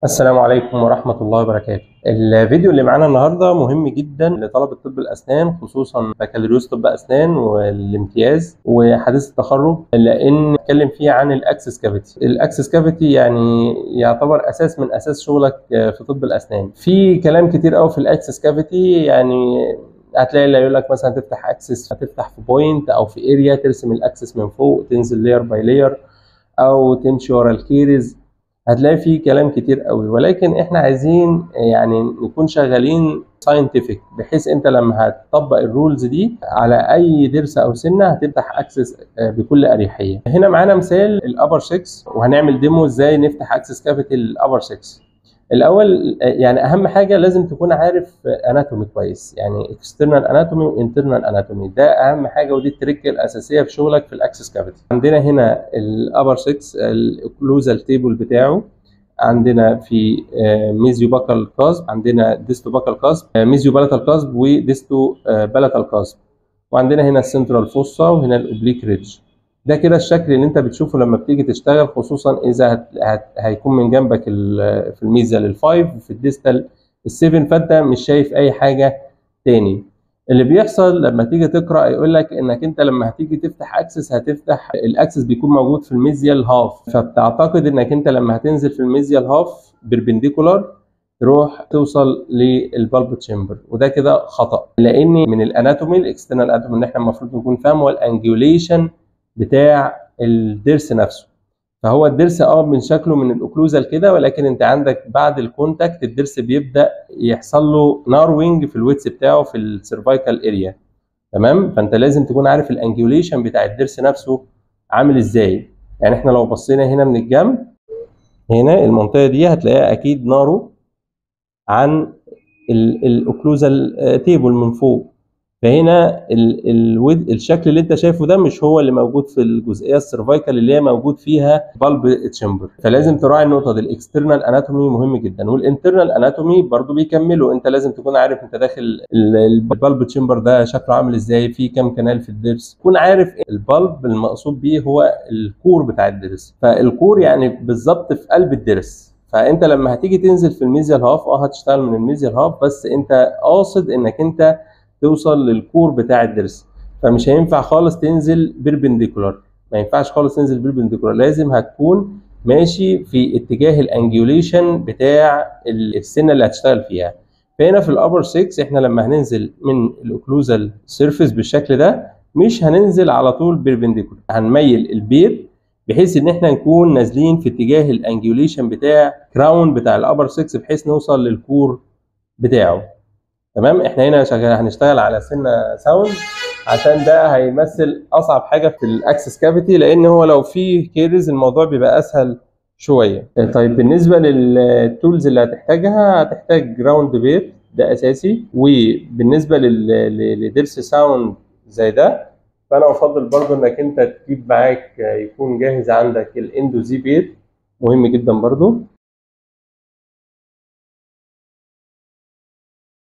السلام عليكم ورحمة الله وبركاته. الفيديو اللي معانا النهاردة مهم جدا لطلبة طب الأسنان، خصوصا بكالوريوس طب أسنان والامتياز وحديث التخرج، لأن نتكلم فيه عن الأكسس كافيتي. الأكسس كافيتي يعني يعتبر أساس من أساس شغلك في طب الأسنان. في كلام كتير قوي في الأكسس كافيتي، يعني هتلاقي اللي يقول لك مثلا تفتح اكسس، هتفتح في بوينت او في اريا، ترسم الاكسس من فوق، تنزل لير باي لير، او تمشي ورا الكيرز. هتلاقي فيه كلام كتير قوي، ولكن احنا عايزين يعني نكون شغالين ساينتفك، بحيث انت لما هتطبق الرولز دي على اي ضرس او سنه هتفتح اكسس بكل اريحيه. هنا معانا مثال الابر 6، وهنعمل ديمو ازاي نفتح اكسس كافيتي الابر 6. الاول يعني اهم حاجه لازم تكون عارف اناتومي كويس، يعني اكسترنال اناتومي وانترنال اناتومي، ده اهم حاجه، ودي التركه الاساسيه في شغلك في الاكسس كافيتي. عندنا هنا الابر 6 الاوكلوزال تيبل بتاعه، عندنا في ميزيو باكال كاسب، عندنا ديستو باكال كاسب، ميزيو بالاتال كاسب، وديستو بالاتال كاسب، وعندنا هنا السنترال فوسا، وهنا الاوبليك ريدج. ده كده الشكل اللي انت بتشوفه لما بتيجي تشتغل، خصوصا اذا هيكون من جنبك في الميزيال ال5 وفي الديستال ال7، فانت مش شايف اي حاجه تاني. اللي بيحصل لما تيجي تقرا يقول لك انك انت لما هتيجي تفتح اكسس، هتفتح الاكسس بيكون موجود في الميزيال هاف، فبتعتقد انك انت لما هتنزل في الميزيال هاف بيربنديكولار تروح توصل للبالب تشامبر، وده كده خطا، لان من الاناتومي الاكسترنال اناتومي اللي احنا المفروض نكون فاهمه هو الانجيوليشن بتاع الضرس نفسه. فهو الضرس من شكله من الاوكلوزال كده، ولكن انت عندك بعد الكونتاكت الضرس بيبدا يحصل له ناروينج في الويتس بتاعه في السيرفايكال اريا. تمام، فانت لازم تكون عارف الانجيوليشن بتاع الضرس نفسه عامل ازاي. يعني احنا لو بصينا هنا من الجنب، هنا المنطقه دي هتلاقيها اكيد نارو عن الاوكلوزال تيبل من فوق. فهنا الشكل اللي انت شايفه ده مش هو اللي موجود في الجزئيه السيرفايكال اللي هي موجود فيها بالب تشامبر، فلازم تراعي النقطه دي. الاكسترنال اناتومي مهم جدا، والانترنال اناتومي برضو بيكملوا. انت لازم تكون عارف انت داخل البالب تشامبر ده شكله عامل ازاي، في كام كنال في الضرس، تكون عارف البالب المقصود بيه هو الكور بتاع الضرس، فالكور يعني بالظبط في قلب الضرس. فانت لما هتيجي تنزل في الميزيال هاف هتشتغل من الميزيال هاف، بس انت قاصد انك انت توصل للكور بتاع الضرس، فمش هينفع خالص تنزل بيربنديكولار، ما ينفعش خالص تنزل بيربنديكولار، لازم هتكون ماشي في اتجاه الانجيوليشن بتاع السنه اللي هتشتغل فيها. فهنا في الابر 6 احنا لما هننزل من الاوكلوزال سيرفيس بالشكل ده مش هننزل على طول بيربنديكولار، هنميل البير بحيث ان احنا نكون نازلين في اتجاه الانجيوليشن بتاع كراون بتاع الابر 6 بحيث نوصل للكور بتاعه. تمام، احنا هنا هنشتغل على سنه ساوند، عشان ده هيمثل اصعب حاجه في الاكسس كافيتي، لان هو لو فيه كيرز الموضوع بيبقى اسهل شويه. طيب بالنسبه للتولز اللي هتحتاجها، هتحتاج جراوند بير، ده اساسي. وبالنسبه لدرس ساوند زي ده، فانا افضل برضو انك انت تجيب معاك يكون جاهز عندك الاندو زي بير، مهم جدا برضو.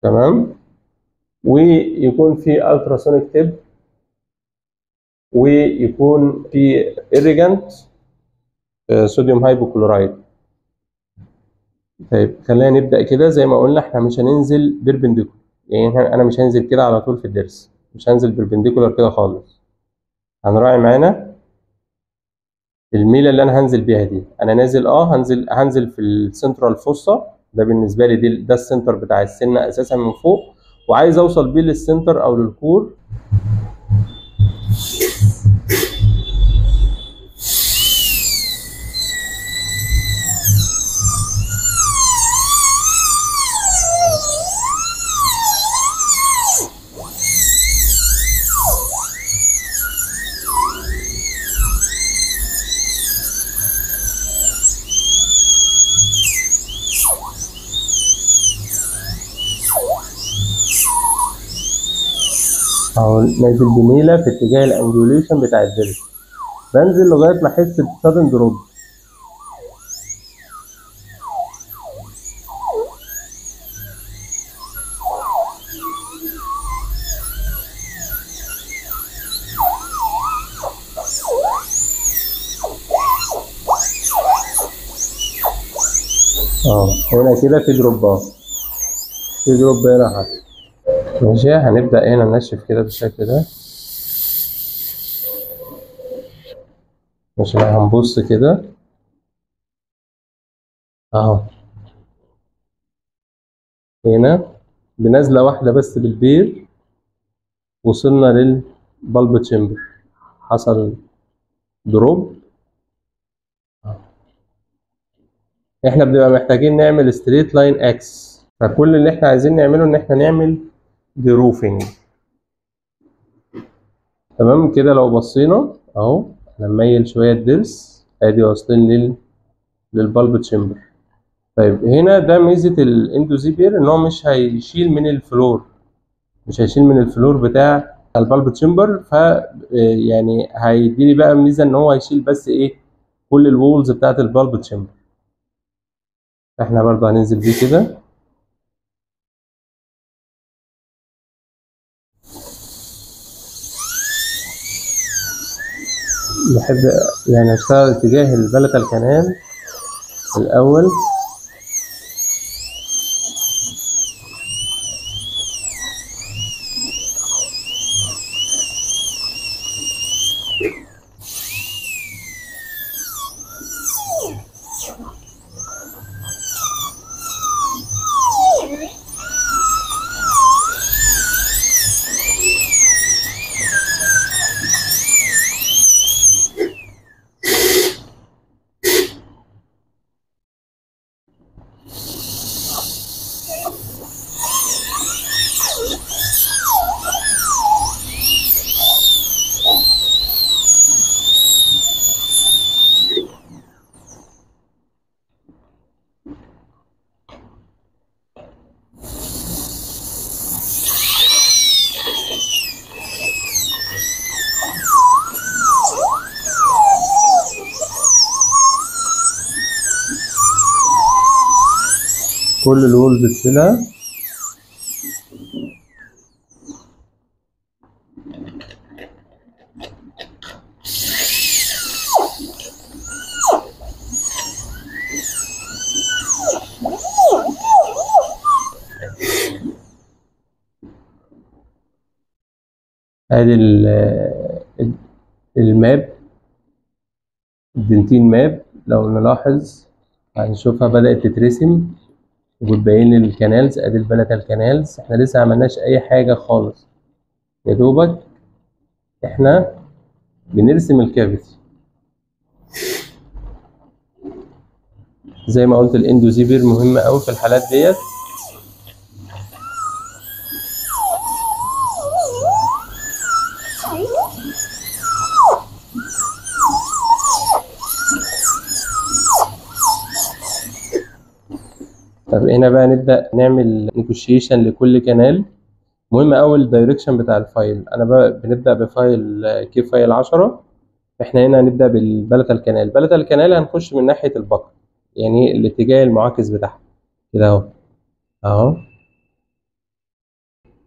تمام، ويكون في التراسونيك تيب، ويكون في irrigant صوديوم هايبوكلورايد. طيب خلينا نبدا كده. زي ما قلنا احنا مش هننزل بيربنديكولار، يعني انا مش هنزل كده على طول في الضرس، مش هنزل بيربنديكولار كده خالص. هنراعي معانا الميله اللي انا هنزل بيها دي. انا نازل هنزل في السنترال فوسا، ده بالنسبه لي ده السنتر بتاع السنه اساسا من فوق، وعايز اوصل بيه للسنتر او للكور. اهو نازل بميله في اتجاه الانجوليشن بتاع الضرس، بنزل لغايه ما احس بسادن دروب. هنا كده في دروبات، في دروب هنا حصل. ماشي، هنبدأ هنا ننشف كده بالشكل ده. ماشي، هنبص كده اهو. هنا بنزلة واحدة بس بالبير وصلنا للبلب تشامبر، حصل دروب. احنا بنبقى محتاجين نعمل ستريت لاين اكس، فكل اللي احنا عايزين نعمله ان احنا نعمل دروفنج. تمام كده، لو بصينا اهو نميل شويه الضرس، ادي واصلين للبلب تشامبر. طيب هنا ده ميزه الاندوزيبير ان هو مش هيشيل من الفلور، مش هيشيل من الفلور بتاع البلب تشامبر، ف يعني هيديني بقى ميزه ان هو هيشيل بس ايه، كل الوولز بتاعت البلب تشامبر. احنا برضه هننزل بيه كده. بحب يعني اشتغل اتجاه البلة الكنال الاول. كل الولز بتشيلها. ادي الماب، الدنتين ماب. لو نلاحظ هنشوفها بدأت تترسم وبتبين لي الكنالز. ادي البلة الكنالز، احنا لسه عملناش اي حاجة خالص، يا دوبك احنا بنرسم الكافيتي. زي ما قلت الاندوزيبير مهم قوي في الحالات ديت. طب هنا بقى نبدأ نعمل نيجوشيشن لكل كنال. مهم قوي الدايركشن بتاع الفايل. انا بقى بنبدأ بفايل كيف فايل 10. احنا هنا هنبدأ بالبلة الكنال. بلة الكنال هنخش من ناحية البقر، يعني الاتجاه المعاكس بتاعها كده اهو. اهو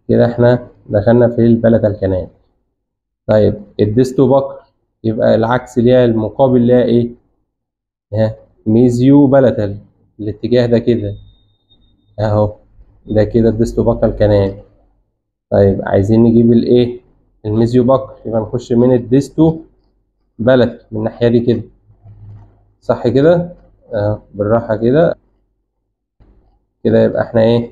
كده احنا دخلنا في البلة الكنال. طيب الديستو بقر يبقى العكس ليها، المقابل ليها ايه؟ ها، ميزيو بلتل، الاتجاه ده كده اهو. ده كده الديستو بقر الكنال. طيب عايزين نجيب الايه، الميزيو بقر، يبقى نخش من الديستو بلت من الناحية دي كده، صح كده؟ اهو بالراحة كده. كده يبقى احنا ايه،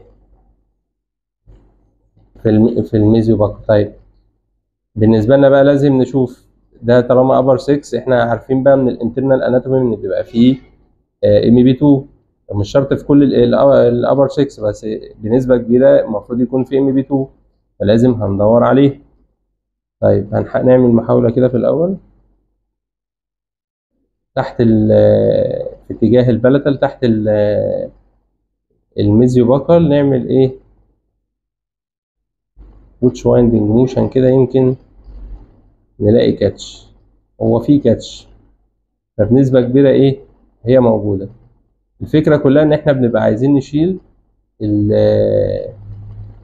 في الميزيو بقر. طيب بالنسبة لنا بقى لازم نشوف ده، طالما ابر 6 احنا عارفين بقى من الانترنال اناتومي ان بيبقى فيه ام بي 2. مش شرط في كل الابر 6، بس بنسبة كبيرة المفروض يكون في ام بي 2، فلازم هندور عليه. طيب هنعمل محاولة كده في الأول تحت في اتجاه البلتل، تحت الميزيو باكل، نعمل ايه، ووتش وايندنج موشن كده، يمكن نلاقي كاتش. هو في كاتش، فبنسبة كبيرة ايه، هي موجودة. الفكرة كلها ان احنا بنبقى عايزين نشيل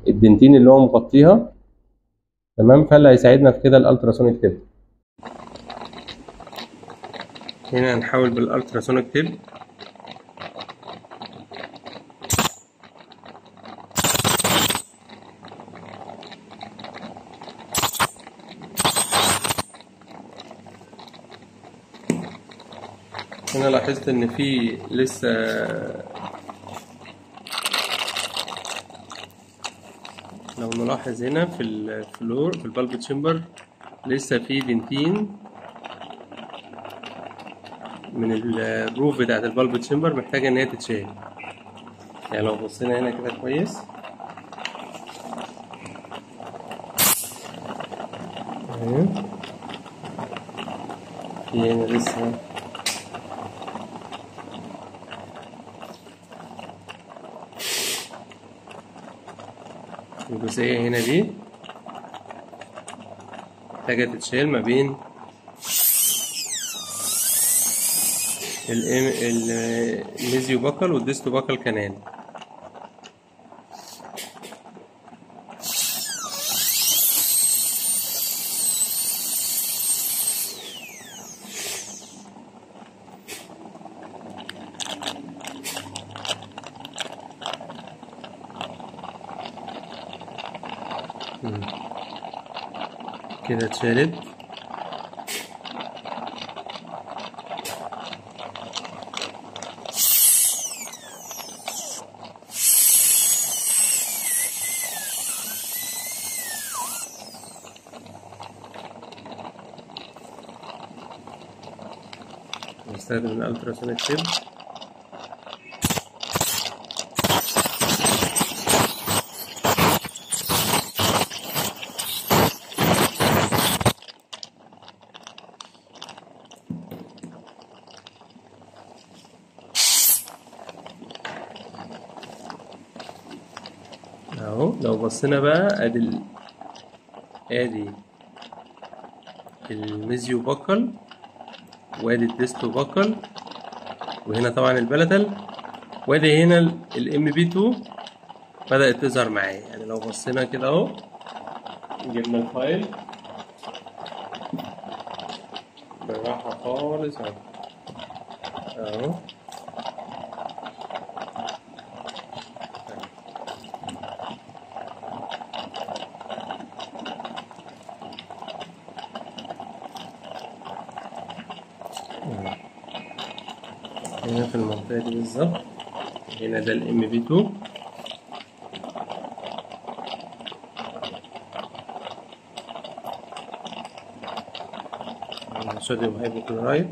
الدنتين اللي هو مغطيها. تمام، فاللي هيساعدنا في كده الالتراسونيك تيب. هنا هنحاول بالالتراسونيك تيب هنا لاحظت ان في لسه لو نلاحظ هنا في الفلور في البالب تشامبر لسه في دنتين من الروف بتاعت البالب تشامبر محتاجة ان هي تتشال. يعني لو بصينا هنا كده كويس اهي، في هنا لسه الجزئية هنا دي محتاجة تتشال ما بين الميزيو باكل والديستو باكل كانال. كده اتشالت. نستخدم الالتراسونيك تيب. اهو لو بصينا بقى ادي الميزيو باكل وادي الديستو باكل وهنا طبعا البلتل وادي هنا الام بي 2 بدأت تظهر معايا. يعني لو بصينا كده اهو جبنا الفايل بالراحة خالص اهو هنا في المنطقة دي بالظبط. هنا ده الام بي 2 صوديوم هايبوكلورايد